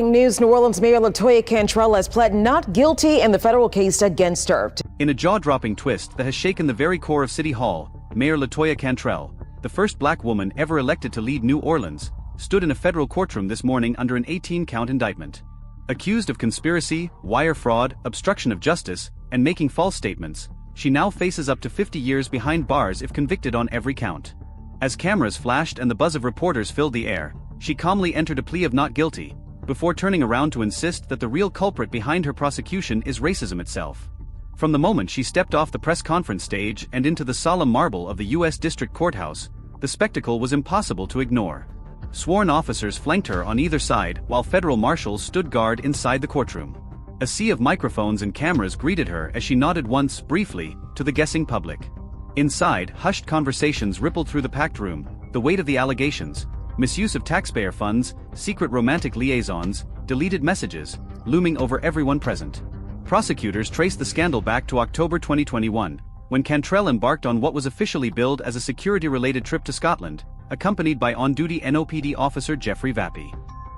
News: New Orleans Mayor LaToya Cantrell has pled not guilty in the federal case against her. In a jaw-dropping twist that has shaken the very core of City Hall, Mayor LaToya Cantrell, the first black woman ever elected to lead New Orleans, stood in a federal courtroom this morning under an 18-count indictment. Accused of conspiracy, wire fraud, obstruction of justice, and making false statements, she now faces up to 50 years behind bars if convicted on every count. As cameras flashed and the buzz of reporters filled the air, she calmly entered a plea of not guilty, before turning around to insist that the real culprit behind her prosecution is racism itself. From the moment she stepped off the press conference stage and into the solemn marble of the U.S. District Courthouse, the spectacle was impossible to ignore. Sworn officers flanked her on either side while federal marshals stood guard inside the courtroom. A sea of microphones and cameras greeted her as she nodded once, briefly, to the guessing public. Inside, hushed conversations rippled through the packed room, the weight of the allegations, misuse of taxpayer funds, secret romantic liaisons, deleted messages, looming over everyone present. Prosecutors traced the scandal back to October 2021, when Cantrell embarked on what was officially billed as a security-related trip to Scotland, accompanied by on-duty NOPD officer Jeffrey Vappy.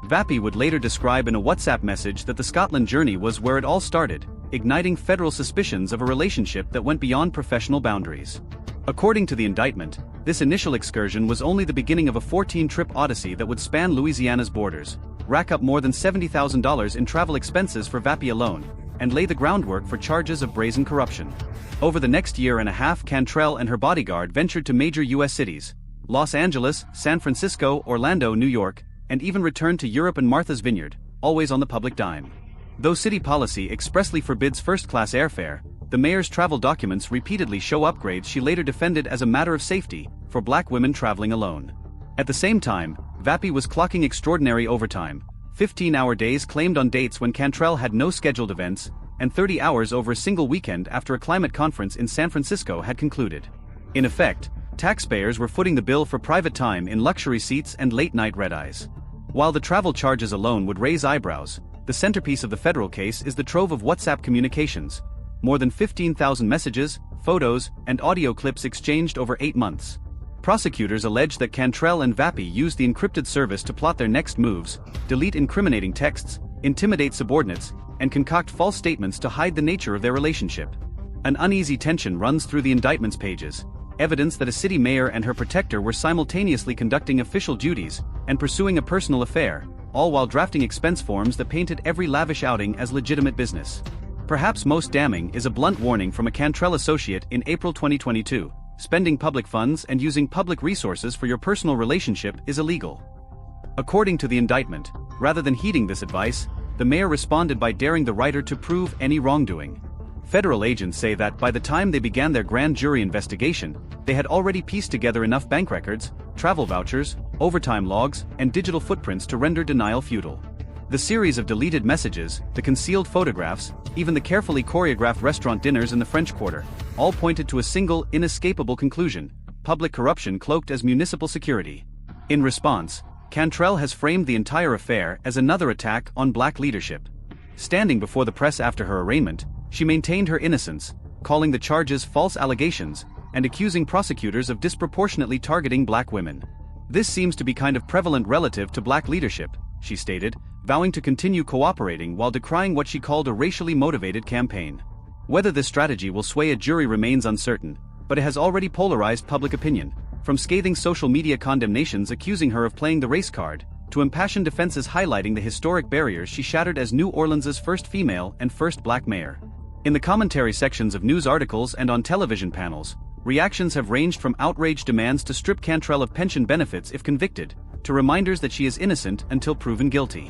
Vappy would later describe in a WhatsApp message that the Scotland journey was where it all started, igniting federal suspicions of a relationship that went beyond professional boundaries. According to the indictment, this initial excursion was only the beginning of a 14-trip odyssey that would span Louisiana's borders, rack up more than $70,000 in travel expenses for Vappy alone, and lay the groundwork for charges of brazen corruption. Over the next year and a half, Cantrell and her bodyguard ventured to major U.S. cities: Los Angeles, San Francisco, Orlando, New York, and even returned to Europe and Martha's Vineyard, always on the public dime. Though city policy expressly forbids first-class airfare, the mayor's travel documents repeatedly show upgrades she later defended as a matter of safety for black women traveling alone. At the same time, Vappy was clocking extraordinary overtime, 15-hour days claimed on dates when Cantrell had no scheduled events, and 30 hours over a single weekend after a climate conference in San Francisco had concluded. In effect, taxpayers were footing the bill for private time in luxury seats and late-night red-eyes. While the travel charges alone would raise eyebrows, the centerpiece of the federal case is the trove of WhatsApp communications. More than 15,000 messages, photos, and audio clips exchanged over 8 months. Prosecutors allege that Cantrell and Vappy used the encrypted service to plot their next moves, delete incriminating texts, intimidate subordinates, and concoct false statements to hide the nature of their relationship. An uneasy tension runs through the indictment's pages, evidence that a city mayor and her protector were simultaneously conducting official duties and pursuing a personal affair, all while drafting expense forms that painted every lavish outing as legitimate business. Perhaps most damning is a blunt warning from a Cantrell associate in April 2022: spending public funds and using public resources for your personal relationship is illegal. According to the indictment, rather than heeding this advice, the mayor responded by daring the writer to prove any wrongdoing. Federal agents say that by the time they began their grand jury investigation, they had already pieced together enough bank records, travel vouchers, overtime logs, and digital footprints to render denial futile. The series of deleted messages, the concealed photographs, even the carefully choreographed restaurant dinners in the French Quarter, all pointed to a single, inescapable conclusion: public corruption cloaked as municipal security. In response, Cantrell has framed the entire affair as another attack on black leadership. Standing before the press after her arraignment, she maintained her innocence, calling the charges false allegations, and accusing prosecutors of disproportionately targeting black women. "This seems to be kind of prevalent relative to black leadership," she stated, vowing to continue cooperating while decrying what she called a racially motivated campaign. Whether this strategy will sway a jury remains uncertain, but it has already polarized public opinion, from scathing social media condemnations accusing her of playing the race card, to impassioned defenses highlighting the historic barriers she shattered as New Orleans' first female and first black mayor. In the commentary sections of news articles and on television panels, reactions have ranged from outraged demands to strip Cantrell of pension benefits if convicted, to reminders that she is innocent until proven guilty.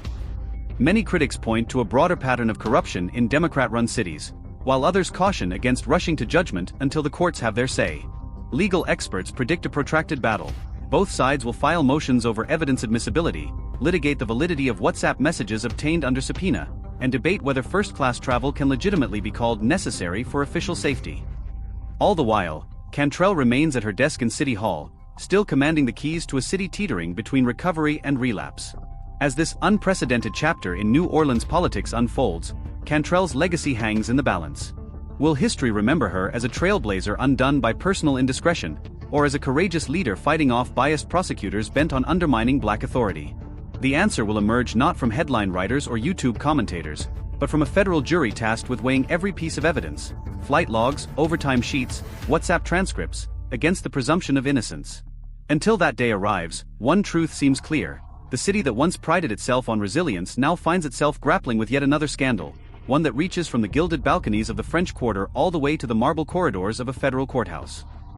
Many critics point to a broader pattern of corruption in Democrat-run cities, while others caution against rushing to judgment until the courts have their say. Legal experts predict a protracted battle. Both sides will file motions over evidence admissibility, litigate the validity of WhatsApp messages obtained under subpoena, and debate whether first-class travel can legitimately be called necessary for official safety. All the while, Cantrell remains at her desk in City Hall, still commanding the keys to a city teetering between recovery and relapse. As this unprecedented chapter in New Orleans politics unfolds, Cantrell's legacy hangs in the balance. Will history remember her as a trailblazer undone by personal indiscretion, or as a courageous leader fighting off biased prosecutors bent on undermining black authority? The answer will emerge not from headline writers or YouTube commentators, but from a federal jury tasked with weighing every piece of evidence, flight logs, overtime sheets, WhatsApp transcripts, against the presumption of innocence. Until that day arrives, one truth seems clear: the city that once prided itself on resilience now finds itself grappling with yet another scandal, one that reaches from the gilded balconies of the French Quarter all the way to the marble corridors of a federal courthouse.